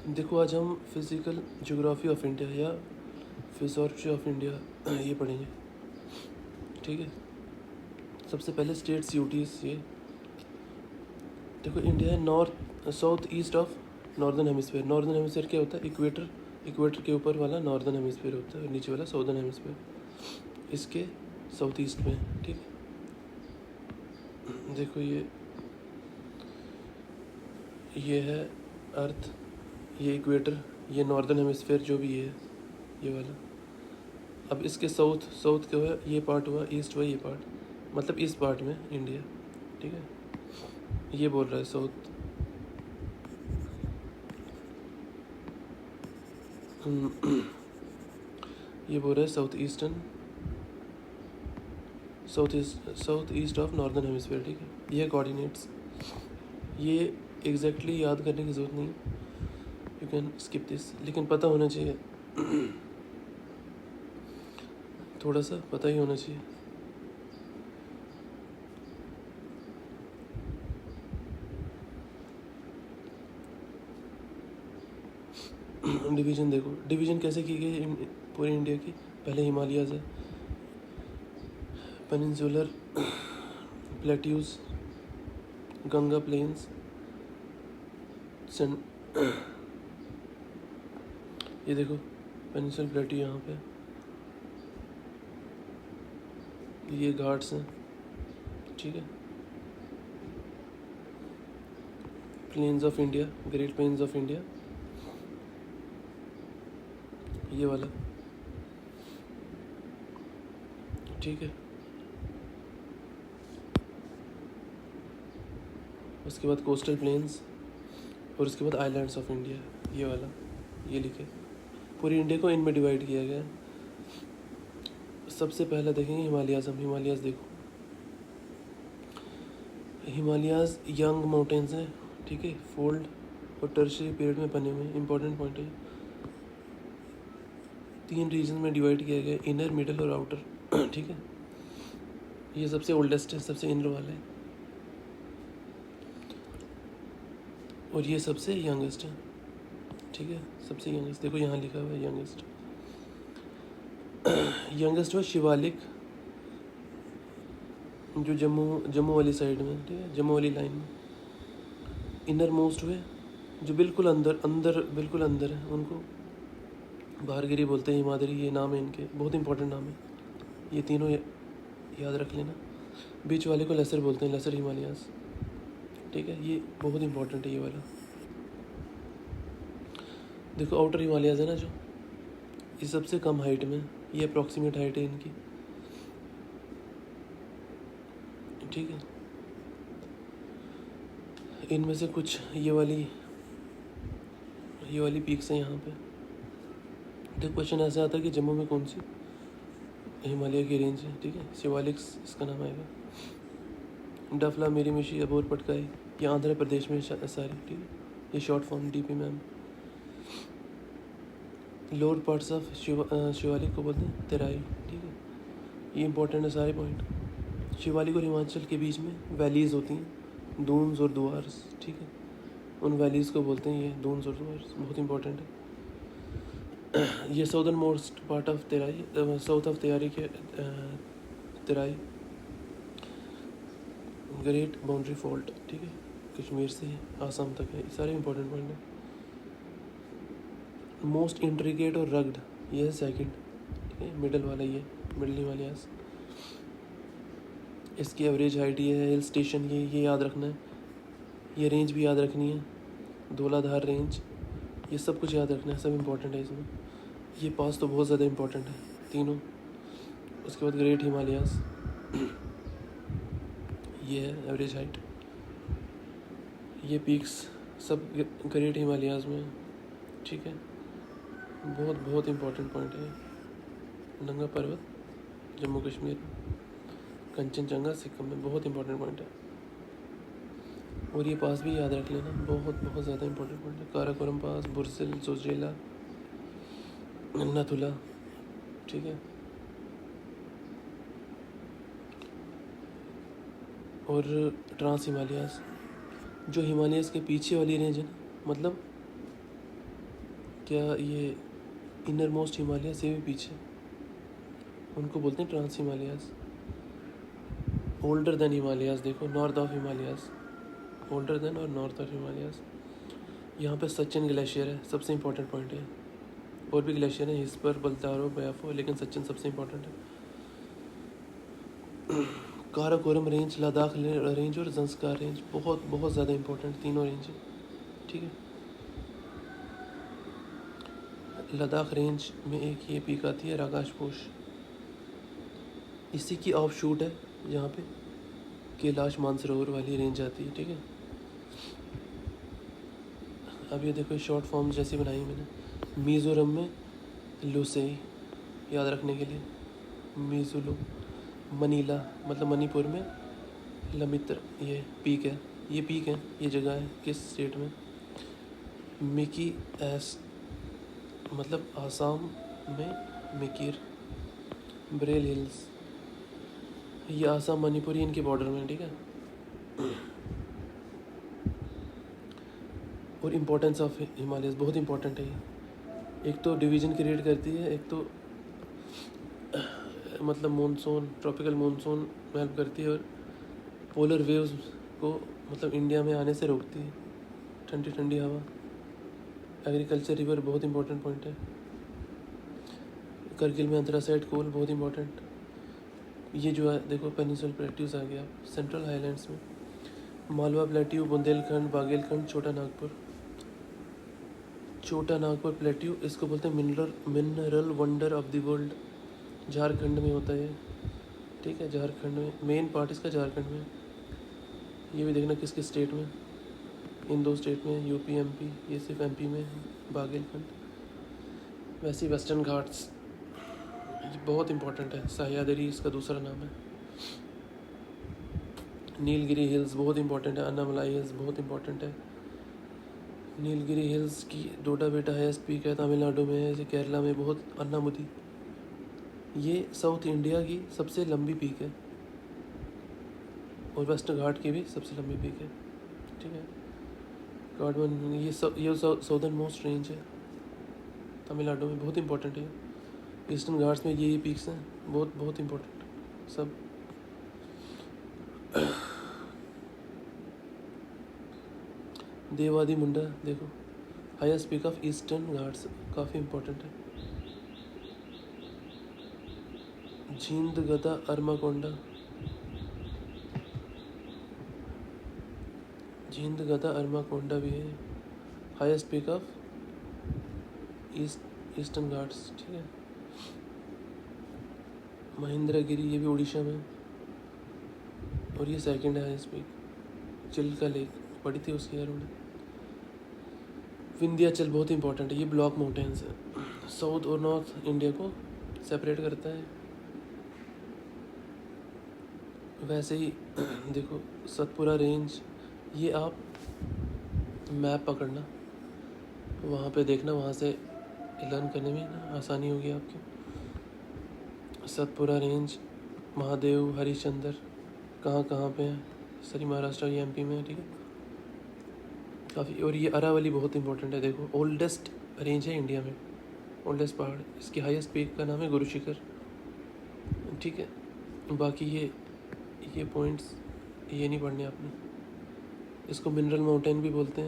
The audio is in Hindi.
देखो आज हम फिज़िकल ज्योग्राफी ऑफ इंडिया या फिजोलॉजी ऑफ इंडिया ये पढ़ेंगे, ठीक है। सबसे पहले स्टेट्स यूटीज ये देखो, इंडिया है north south east of northern hemisphere. Northern hemisphere क्या होता है? इक्वेटर, इक्वेटर के ऊपर वाला नॉर्दर्न हेमिस्फीयर होता है और नीचे वाला साउदर्न हेमिस्फीयर इसके साउथ ईस्ट में, ठीक है। देखो ये है अर्थ, ये इक्वेटर, ये नॉर्दर्न हेमिस्फीयर जो भी है ये वाला। अब इसके साउथ साउथ क्या हुआ? ये पार्ट हुआ, ईस्ट हुआ ये पार्ट, मतलब इस पार्ट में इंडिया, ठीक है। ये बोल रहा है साउथ, ये बोल रहा है south eastern, south east of northern hemisphere, ठीक है। ये कोऑर्डिनेट्स, ये एग्जैक्टली याद करने की ज़रूरत नहीं, यू कैन स्किप दिस, लेकिन पता होना चाहिए थोड़ा सा पता ही होना चाहिए। डिवीज़न देखो, डिवीज़न कैसे की गई पूरे इंडिया की। पहले हिमालयाज़ है, पेनिनसुलर प्लेट्यूज, गंगा प्लेन्स, ये देखो पेनिनसुलर प्लेट्यू यहाँ पे, ये घाट्स हैं, ठीक है। Plains of India, great plains of India, ये वाला, ठीक है। उसके बाद कोस्टल प्लेन्स और उसके बाद आइलैंड्स ऑफ इंडिया, ये वाला, ये लिखे। पूरी इंडिया को इनमें डिवाइड किया गया है। सबसे पहले देखेंगे हिमालयाज़। हम हिमालयाज़ देखो, हिमालयाज़ यंग माउंटेन्स हैं, ठीक है, फोल्ड और टर्शियरी पीरियड में बने हुए हैं। इंपॉर्टेंट पॉइंट है, 3 रीजन में डिवाइड किया गया, इनर, मिडल और आउटर, ठीक है। ये सबसे ओल्डेस्ट है, सबसे इनर वाला है, और ये सबसे यंगेस्ट है, ठीक है। सबसे यंगेस्ट देखो यहाँ लिखा हुआ है यंगेस्ट। यंगेस्ट हुआ शिवालिक, जो जम्मू वाली साइड में, ठीक है, जम्मू वाली लाइन में। इनर मोस्ट हुए जो बिल्कुल अंदर बिल्कुल अंदर है, उनको बाहरगिरी बोलते हैं, हिमाद्री, ये नाम है इनके, बहुत इंपॉर्टेंट नाम है ये तीनों, याद रख लेना। बीच वाले को लेसर बोलते हैं, लेसर हिमालयाज़, ठीक है। ये बहुत इंपॉर्टेंट है ये वाला। देखो आउटर हिमालयाज़ है ना जो, ये सबसे कम हाइट में, ये अप्रॉक्सीमेट हाइट है इनकी, ठीक है। इनमें से कुछ ये वाली पीक्स हैं यहाँ पे। देखो क्वेश्चन ऐसा आता है कि जम्मू में कौन सी हिमालय की रेंज है, ठीक है। शिवालिक्स इसका नाम आएगा। डफला, मिरीमिशी, अबोर पटकाई, ये आंध्र प्रदेश में सारी, ठीक है। ये short form DP ma'am. Lower parts of Shivalik को बोलते हैं तेराई, ठीक है। ये इंपॉर्टेंट है सारे पॉइंट। शिवालिक और हिमाचल के बीच में वैलीज़ होती हैं, दून्स और दुआर्स, ठीक है। उन वैलीज़ को बोलते हैं ये दून्स और दुआर्स, बहुत इंपॉर्टेंट है। ये southern most part of Terai, south of Terai के तेराई ग्रेट बाउंड्री फॉल्ट, ठीक है, कश्मीर से आसाम तक है। ये सारे इंपॉर्टेंट पॉइंट हैं। मोस्ट इंट्रिकेट और रग्ड, ये है सेकंड, ठीक है। मिडल वाला ये मिडल हिमालयाज़, इसकी एवरेज हाइट ये है। हिल स्टेशन ये याद रखना है। ये रेंज भी याद रखनी है, धौलाधार रेंज, ये सब कुछ याद रखना है, सब इंपॉर्टेंट है इसमें। ये पास तो बहुत ज़्यादा इंपॉर्टेंट है तीनों। उसके बाद ग्रेट हिमालयाज़, ये है एवरेज हाइट। ये पीक्स सब ग्रेट हिमालयाज़ में, ठीक है। बहुत बहुत इंपॉर्टेंट पॉइंट है। नंगा पर्वत जम्मू कश्मीर, कंचनजंगा सिक्किम में, बहुत इंपॉर्टेंट पॉइंट है। और ये पास भी याद रख लेना, बहुत बहुत ज़्यादा इंपॉर्टेंट पॉइंट है। काराकोरम पास, बुरसिल, जोजिला, नथुला, ठीक है। और ट्रांस हिमालयाज़, जो हिमालयाज़ के पीछे वाली रेंज है ना, मतलब क्या ये इनर मोस्ट हिमालय से भी पीछे, उनको बोलते हैं trans Himalayas. Older than Himalayas, देखो north of Himalayas, older than और नॉर्थ ऑफ हिमालयाज। यहाँ पे सचिन ग्लेशियर है, सबसे इंपॉर्टेंट पॉइंट है। और भी ग्लेशियर है, हिस्पर, बल्तारो, बयाफो, लेकिन सचिन सबसे इंपॉर्टेंट है। काराकोरम रेंज, लद्दाख रेंज और जंस्कार रेंज बहुत बहुत ज़्यादा इंपॉर्टेंट तीनों रेंज है, ठीक है। लद्दाख रेंज में एक ये पीक आती है राकाशपोश, इसी की ऑफ शूट है यहाँ पे कैलाश मानसरोवर वाली रेंज आती है, ठीक है। अब ये देखो शॉर्ट फॉर्म जैसी बनाई है मैंने। मिज़ोरम में लुसेई, याद रखने के लिए मिज़ोलो। मनीला मतलब मणिपुर में लमित्र, ये पीक है, ये पीक है, ये जगह है किस स्टेट में। मिकी एस मतलब आसाम में मिकिर। ब्रेल हिल्स, ये आसाम मणिपुर इनके बॉर्डर में, ठीक है। और इम्पोर्टेंस ऑफ हिमालयस बहुत इंपॉर्टेंट है ये। एक तो डिवीज़न क्रिएट करती है, एक तो मतलब मानसून, ट्रॉपिकल मानसून में हेल्प करती है, और पोलर वेव्स को मतलब इंडिया में आने से रोकती है, ठंडी ठंडी हवा। एग्रीकल्चर रिवर बहुत इंपॉर्टेंट पॉइंट है। करगिल में अंतरासाइड कोल बहुत इंपॉर्टेंट। ये जो है देखो पेनिनसुलर प्लेट्यूज आ गया सेंट्रल हाईलैंड्स में। मालवा प्लेट्यू, बुंदेलखंड, बागेलखंड, छोटा नागपुर। छोटा नागपुर प्लेट्यू, इसको बोलते हैं mineral wonder of the world. Jharkhand में होता है, ठीक है। झारखंड में मेन पार्ट इसका झारखंड में। ये भी देखना किस किस स्टेट में, इन दो स्टेट में, यूपी एमपी। ये सिर्फ एमपी में है, बागेलखंड। वैसे वेस्टर्न घाट्स बहुत इंपॉर्टेंट है, सह्याद्री इसका दूसरा नाम है। नीलगिरी हिल्स बहुत इंपॉर्टेंट है, अन्नामलाई हिल्स बहुत इंपॉर्टेंट है। नीलगिरी हिल्स की डोडा बेटा हाईएस्ट पीक है, तमिलनाडु में है, केरला में बहुत। अन्नामुदी, ये साउथ इंडिया की सबसे लंबी पीक है, और वेस्ट घाट की भी सबसे लंबी पीक है, ठीक है। काठमांडू, ये साउदर्न मोस्ट रेंज है तमिलनाडु में, बहुत इंपॉर्टेंट है। ईस्टर्न घाट्स में ये पीक्स हैं, बहुत बहुत इंपॉर्टेंट सब। देवादी मुंडा देखो, highest peak of eastern Ghats, काफ़ी इंपॉर्टेंट है। झींद गदा अरमाकोंडा, झींद गदा अरमाकोंडा भी है, highest peak of eastern Ghats, ठीक है। महेंद्रगिरी, ये भी उड़ीसा में, और ये सेकंड है हाईएस्ट पीक। चिल्का लेक पड़ी थी उसकी यार उन्हें। विंध्याचल बहुत इंपॉर्टेंट है, ये ब्लॉक माउंटेन्स है, साउथ और नॉर्थ इंडिया को सेपरेट करता है। वैसे ही देखो सतपुरा रेंज, ये आप मैप पकड़ना, वहाँ पे देखना, वहाँ से लर्न करने में ना आसानी होगी आपकी। सतपुरा रेंज, महादेव, हरिश्चंद्र कहाँ कहाँ पे है, सारी महाराष्ट्र की एमपी में है, ठीक है। काफ़ी, और ये अरावली बहुत इंपॉर्टेंट है, देखो ओल्डेस्ट रेंज है इंडिया में, ओल्डेस्ट पहाड़। इसकी हाईएस्ट पीक का नाम है गुरु शिखर, ठीक है। बाकी ये पॉइंट्स ये नहीं पढ़ने आपने। इसको मिनरल माउंटेन भी बोलते हैं,